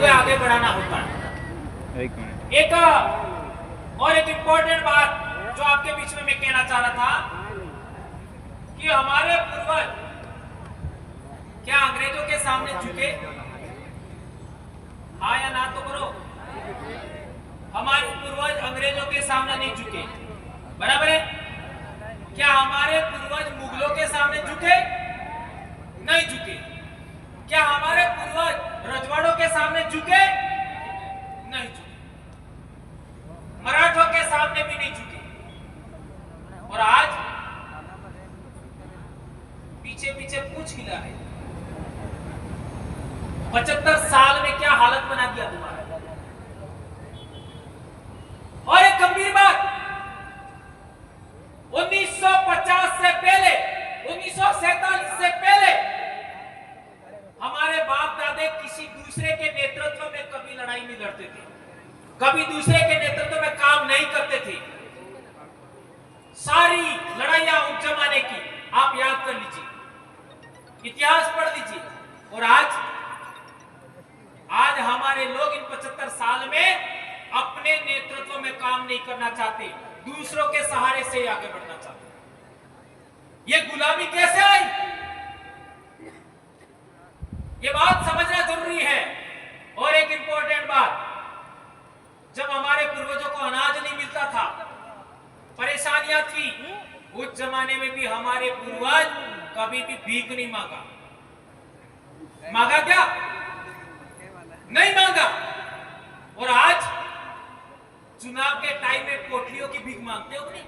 आगे बढ़ाना होता है। एक और एक इम्पोर्टेंट बात जो आपके बीच में मैं कहना चाह रहा था कि हमारे पूर्वज क्या अंग्रेजों के सामने झुके? हाँ या ना तो करो। हमारे पूर्वज अंग्रेजों के सामने नहीं झुके, बराबर है? क्या हमारे पूर्वज मुगलों के सामने झुके? नहीं झुके। क्या हमारे पूर्वज रजवाड़ों के सामने झुके? नहीं झुके। मराठों के सामने भी नहीं झुके। और आज पीछे पीछे पूछ हिला है। 75 साल में क्या हालत बना दिया तुम्हारा। और एक गंभीर बात, 1950 से पहले, 1947 से पहले हमारे बाप दादे किसी दूसरे के नेतृत्व में कभी लड़ाई नहीं लड़ते थे, कभी दूसरे के नेतृत्व में काम नहीं करते थे। सारी लड़ाइयां उस जमाने की आप याद कर लीजिए, इतिहास पढ़ लीजिए। और आज हमारे लोग इन 75 साल में अपने नेतृत्व में काम नहीं करना चाहते, दूसरों के सहारे से आगे बढ़ना चाहते। ये गुलामी कैसे आई? ये बात समझना जरूरी है। और एक इंपॉर्टेंट बात, जब हमारे पूर्वजों को अनाज नहीं मिलता था, परेशानियां थी, उस जमाने में भी हमारे पूर्वज कभी भी भीख नहीं मांगा। मांगा क्या? नहीं मांगा। और आज चुनाव के टाइम में पोटलियों की भीख मांगते हो कि नहीं?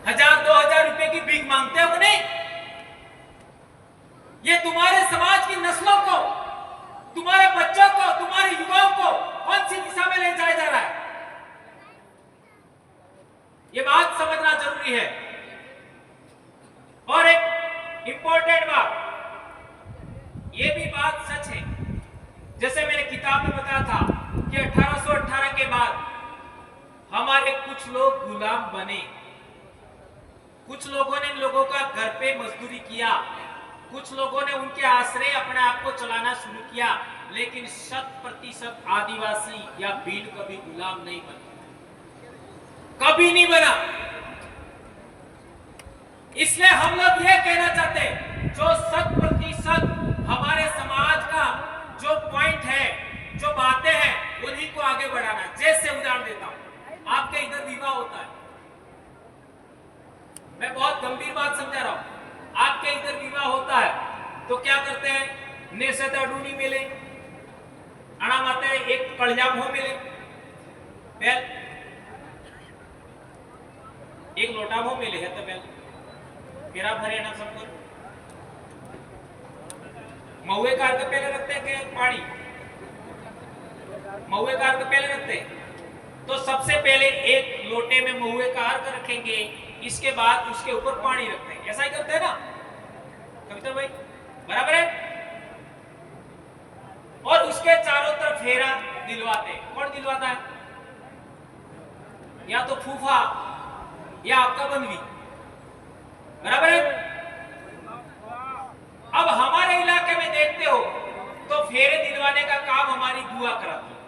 1000-2000 रुपए की भीख मांगते हो कि नहीं? ये तुम्हारे समाज की नस्लों को, तुम्हारे बच्चों को, तुम्हारे युवाओं को कौन सी दिशा में ले जाया जा रहा है? ये बात समझना जरूरी है। और एक इंपॉर्टेंट बात, ये भी बात सच है, जैसे मैंने किताब में बताया था कि 1818 के बाद हमारे कुछ लोग गुलाम बने, कुछ लोगों ने इन लोगों का घर पे मजदूरी किया, कुछ लोगों ने उनके आश्रय अपने आप को चलाना शुरू किया, लेकिन 100% आदिवासी या भील कभी गुलाम नहीं बना, कभी नहीं बना। इसलिए हम लोग ये कहना चाहते हैं, जो 100% हमारे समाज का जो पॉइंट है, जो बातें हैं, उन्हीं को आगे बढ़ाना। जैसे उदाहरण देता हूं, आपके इधर विवाह होता है, मैं बहुत गंभीर बात समझा रहा हूं। आपके इधर विवाह होता है तो क्या करते हैं? नेशेता डूनी मिले, अणा माते एक कड़जाम हो मिले, पहल एक लोटा हो मिले है तो पहल मेरा भरे ना सबको महुए का अर्थ पहले रखते हैं कि पानी? महुए का अर्थ पहले रखते हैं। तो सबसे पहले एक लोटे में महुए का अर्थ रखेंगे, इसके बाद उसके ऊपर पानी रखते हैं। ऐसा ही करते हैं ना कविता भाई, बराबर है? और उसके चारों तरफ फेरा दिलवाते हैं। कौन दिलवाता है? या तो फूफा या आपका बनवी, बराबर है? अब हमारे इलाके में देखते हो तो फेरे दिलवाने का काम हमारी बुआ कराती है।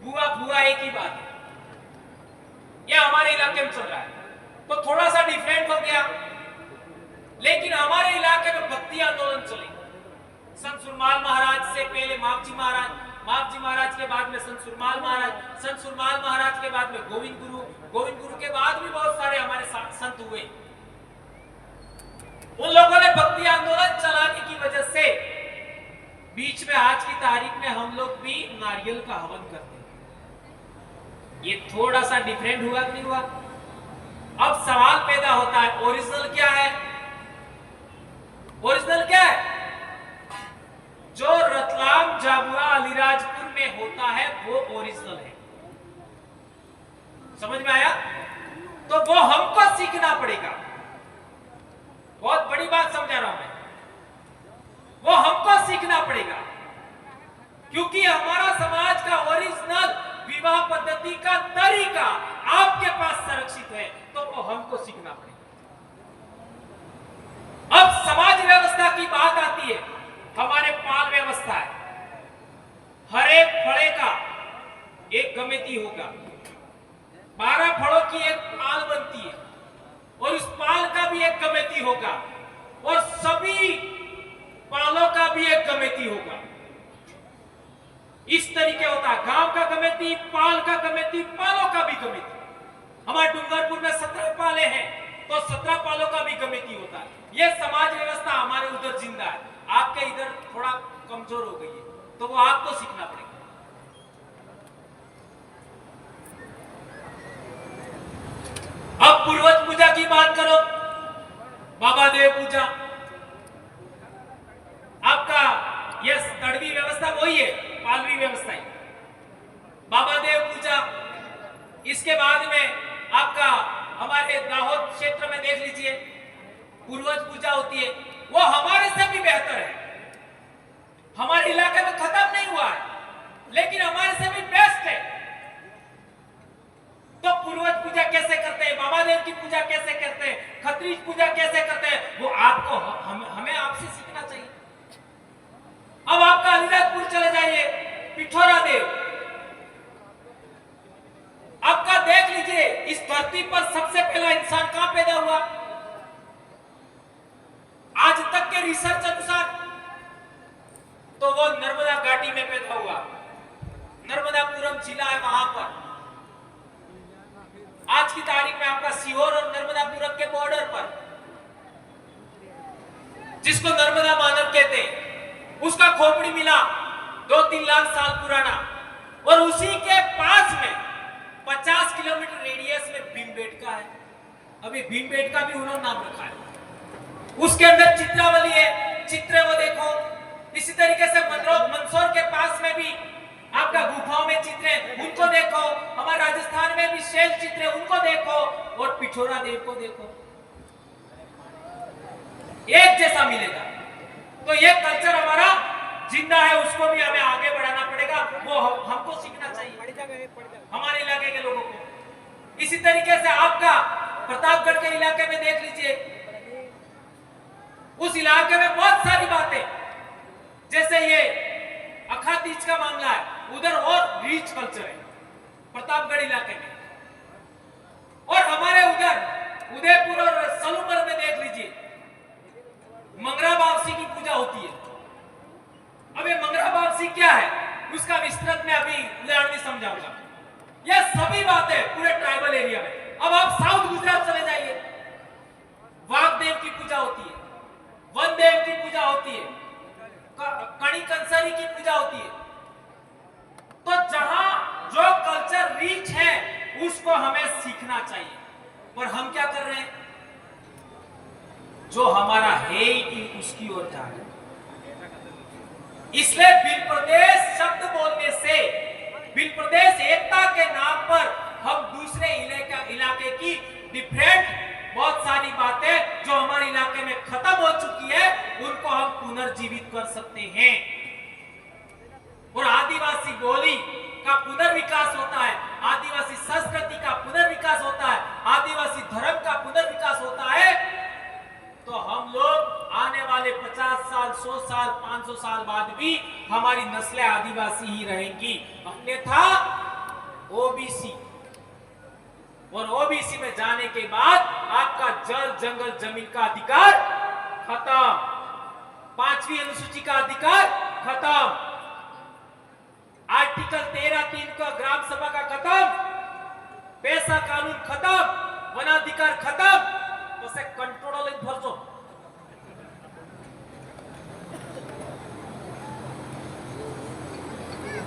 बुआ बुआ एक ही बात है। यह हमारे इलाके में चल रहा है, तो थोड़ा सा डिफरेंट हो गया। लेकिन हमारे इलाके में भक्ति आंदोलन चले। संत सुरमाल महाराज से पहले मापजी महाराज, मापजी महाराज के बाद में संत सुरमाल महाराज, संत सुरमाल महाराज के बाद में गोविंद गुरु, गोविंद गुरु के बाद भी बहुत सारे हमारे संत हुए। उन लोगों ने भक्ति आंदोलन चलाने की वजह से बीच में आज की तारीख में हम लोग भी नारियल का हवन करते हैं। ये थोड़ा सा डिफरेंट हुआ कि नहीं हुआ? अब सवाल पैदा होता है, ओरिजिनल क्या है? ओरिजिनल क्या है? जो रतलाम, झाबुआ, अलीराजपुर में होता है वो ओरिजिनल है। समझ में आया? तो वो हमको सीखना पड़ेगा। बहुत बड़ी बात समझा रहा हूं मैं, वो हमको सीखना पड़ेगा, क्योंकि हमारा समाज का ओरिजिनल विवाह पद्धति का तरीका आपके पास संरक्षित है, तो वो हमको सीखना पड़ेगा। अब समाज व्यवस्था की बात आती है, हमारे पाल कमेटी होगा, 12 फड़ों की एक पाल बनती है और इस पाल का भी एक कमेटी होगा और सभी पालों का भी एक कमेटी होगा। इस तरीके होता है, गांव का कमेटी, पाल का कमेटी, पालों का भी कमेटी। हमारे डूंगरपुर में 17 पाले हैं तो 17 पालों का भी कमेटी होता है। यह समाज व्यवस्था हमारे उधर जिंदा है, आपके इधर थोड़ा कमजोर हो गई है, तो वो आपको सीखना पड़ेगा। अब पूर्वज पूजा की बात करो, बाबा देव पूजा, आपका यह तड़वी व्यवस्था वही है, पालवी व्यवस्था है, बाबा देव पूजा। इसके बाद में आपका हमारे दाहोद क्षेत्र में देख लीजिए पूर्वज पूजा होती है, वो हमारे से भी बेहतर है। हमारे इलाके में खत्म नहीं हुआ है लेकिन हमारे से भी बेस्ट है। तो पूर्वज पूजा कैसे करते हैं, बाबा देव की पूजा कैसे करते हैं, खत्रीज पूजा कैसे करते हैं, वो आपको हमें आपसे सीखना चाहिए। अब आपका अलीराजपुर चले जाइए, पिठोरा देव, आपका देख लीजिए इस धरती पर सबसे पहला इंसान कहां पैदा हुआ, आज तक के रिसर्च अनुसार तो वो नर्मदा घाटी में पैदा हुआ, नर्मदापुरम जिला है वहां पर। आज की तारीख में आपका सीहोर और नर्मदापुरम के बॉर्डर पर, जिसको नर्मदा मानव कहते हैं, उसका खोपड़ी मिला 2-3 लाख साल पुराना, और उसी के पास में 50 किलोमीटर रेडियस में भीमबेटका है। अभी भीमबेटका भी उन्होंने नाम रखा है। उसके अंदर चित्रावली है, चित्र वो देखो। इसी तरीके से मंदसौर के पास में भी आपका गुफाओं में चित्र है, उनको देखो। हमारे राजस्थान में भी शैल चित्र है, उनको देखो। और पिठोरा देव को देखो, एक जैसा मिलेगा। तो ये कल्चर हमारा जिंदा है, उसको भी हमें आगे बढ़ाना पड़ेगा, वो हमको सीखना चाहिए हमारे इलाके के लोगों को। इसी तरीके से आपका प्रतापगढ़ के इलाके में देख लीजिए, उस इलाके में बहुत सारी बातें, जैसे ये अखातीज का मामला है, उधर और रिच कल्चर है प्रतापगढ़ इलाके में। और हमारे उधर उदयपुर और सलूमर में देख लीजिए मंगरा बावसी की पूजा होती है। अब ये मंगरा बावसी क्या है, उसका विस्तृत में अभी उदाहरण समझाऊंगा। यह सभी बातें पूरे ट्राइबल एरिया में। अब आप साउथ गुजरात चले जाइए, वाघदेव की पूजा होती है, वनदेव की पूजा होती है, कणी कंसरी की पूजा होती है। तो जहां जो कल्चर रिच है उसको हमें सीखना चाहिए, पर हम क्या कर रहे हैं, जो हमारा है ही उसकी ओर जा रहे हैं। इसलिए बिल प्रदेश शब्द बोलने से, बिल प्रदेश एकता के नाम पर हम दूसरे इलाके की डिफरेंट बहुत सारी बातें जो हमारे इलाके में खत्म हो चुकी है उनको हम पुनर्जीवित कर सकते हैं। और आदिवासी बोली का पुनर्विकास होता है, आदिवासी संस्कृति का पुनर्विकास होता है, आदिवासी धर्म का पुनर्विकास होता है। तो हम लोग आने वाले 50 साल, 100 साल, 500 साल बाद भी हमारी नस्लें आदिवासी ही रहेंगी। अन्यथा ओबीसी, और ओबीसी में जाने के बाद आपका जल, जंगल, जमीन का अधिकार खत्म, 5वीं अनुसूची का अधिकार खत्म, आर्टिकल 13(3) का ग्राम सभा का खत्म, पैसा कानून खत्म, वनाधिकार खत्म। तो से कंट्रोल इन भरसो।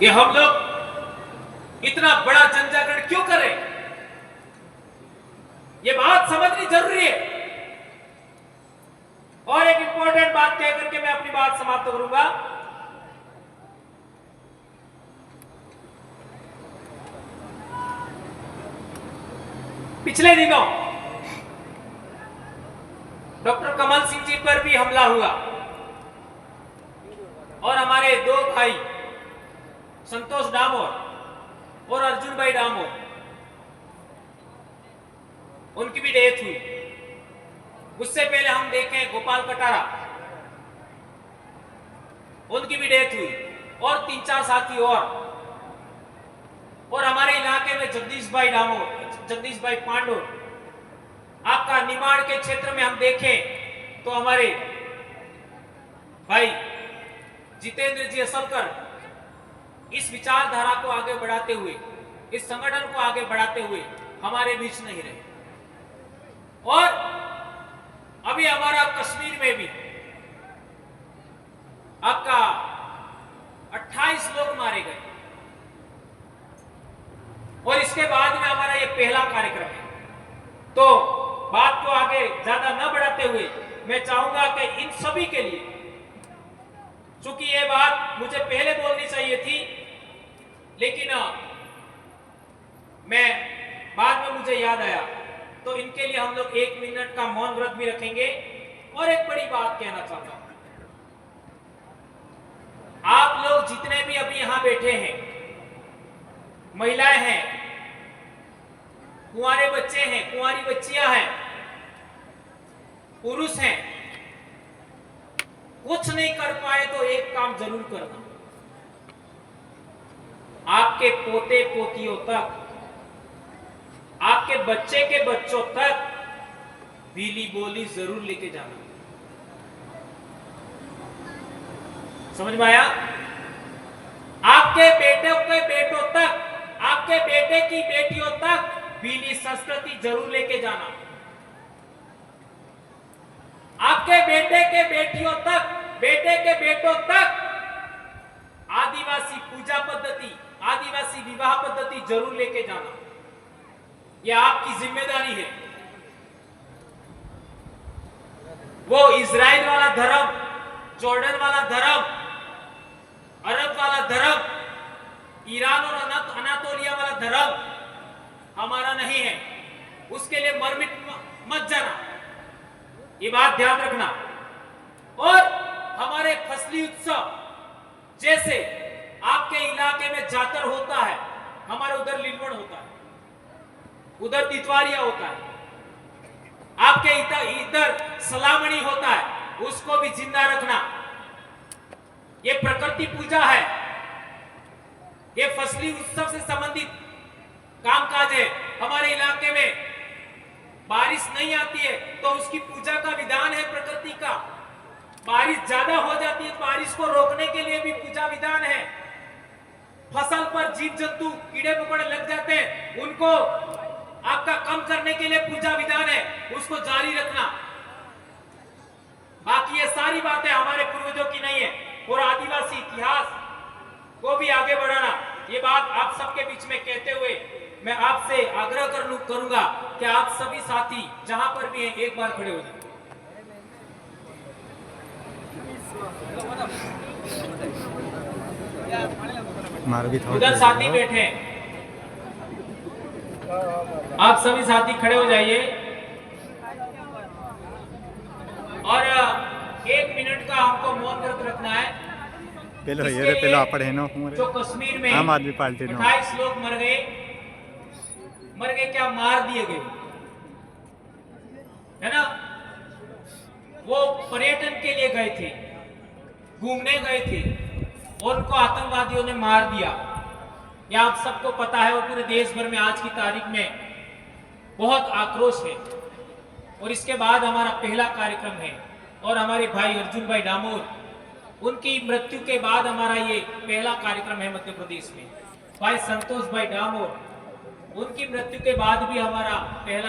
ये हम लोग इतना बड़ा जनजागरण क्यों करें, ये बात समझनी जरूरी है। और एक इंपॉर्टेंट बात कह करके मैं अपनी बात समाप्त करूंगा। पिछले दिनों डॉक्टर कमल सिंह जी पर भी हमला हुआ और हमारे 2 भाई संतोष डामोर और अर्जुन भाई डामोर, उनकी भी डेथ हुई। उससे पहले हम देखें गोपाल कटारा, उनकी भी डेथ हुई, और 3-4 साथी और। और हमारे इलाके में जगदीश भाई पांडो, आपका निमाड़ के क्षेत्र में हम देखें तो हमारे भाई जितेंद्र जी असलकर इस विचारधारा को आगे बढ़ाते हुए, इस संगठन को आगे बढ़ाते हुए हमारे बीच नहीं रहे। और अभी हमारा कश्मीर में भी आपका 28 लोग मारे गए, और इसके बाद में हमारा ये पहला कार्यक्रम है। तो बात को आगे ज्यादा न बढ़ाते हुए मैं चाहूंगा कि इन सभी के लिए, चूंकि ये बात मुझे पहले बोलनी चाहिए थी, लेकिन मैं बाद में मुझे याद आया, तो इनके लिए हम लोग 1 मिनट का मौन व्रत भी रखेंगे। और एक बड़ी बात कहना चाहता हूं, आप लोग जितने भी अभी यहां बैठे हैं, महिलाएं हैं, कुंवारे बच्चे हैं, कुंवारी बच्चियां हैं, पुरुष हैं, कुछ नहीं कर पाए तो एक काम जरूर करना, आपके पोते पोतियों तक, आपके बच्चे के बच्चों तक बीली बोली जरूर लेके जाना। समझ में आया? आपके बेटों के बेटों तक, आपके बेटे की बेटियों तक बीली संस्कृति जरूर लेके जाना। आपके बेटे के बेटियों तक, बेटे के बेटों तक आदिवासी पूजा पद्धति, आदिवासी विवाह पद्धति जरूर लेके जाना। यह आपकी जिम्मेदारी है। वो इजराइल वाला धर्म, जॉर्डन वाला धर्म, अरब वाला धर्म, ईरान और अनातोलिया वाला धर्म हमारा नहीं है। उसके लिए मरमिट मत जाना, ये बात ध्यान रखना। और हमारे फसली उत्सव, जैसे आपके इलाके में जातर होता है, हमारे उधर लीलवण होता है, उधर तितवारिया होता है, आपके इधर सलामणी होता है, उसको भी जिंदा रखना। ये प्रकृति पूजा है, ये फसली उत्सव से संबंधित कामकाज है। हमारे इलाके में बारिश नहीं आती है तो उसकी पूजा का विधान है प्रकृति का। बारिश ज्यादा हो जाती है तो बारिश को रोकने के लिए भी पूजा विधान है। फसल पर जीव जंतु कीड़े मकोड़े लग जाते हैं, उनको आपका कम करने के लिए पूजा विधान है, उसको जारी रखना। बाकी ये सारी बातें हमारे पूर्वजों की नहीं है। और आदिवासी इतिहास को भी आगे बढ़ाना, ये बात आप सबके बीच में कहते हुए मैं आपसे आग्रह करूंगा कि आप सभी साथी जहां पर भी हैं एक बार खड़े हो जाएं। उधर साथी बैठे हैं, आप सभी साथी खड़े हो जाइए और 1 मिनट का हमको मौन व्रत रखना है। जो कश्मीर में आम आदमी पार्टी 28 लोग मर गए क्या, मार दिए गए, है ना? वो पर्यटन के लिए गए थे, घूमने गए थे और उनको आतंकवादियों ने मार दिया। यह आप सबको पता है और पूरे देश भर में आज की तारीख में बहुत आक्रोश है। और इसके बाद हमारा पहला कार्यक्रम है और हमारे भाई अर्जुन भाई डामोर, उनकी मृत्यु के बाद हमारा ये पहला कार्यक्रम है मध्य प्रदेश में। भाई संतोष भाई डामोर, उनकी मृत्यु के बाद भी हमारा पहला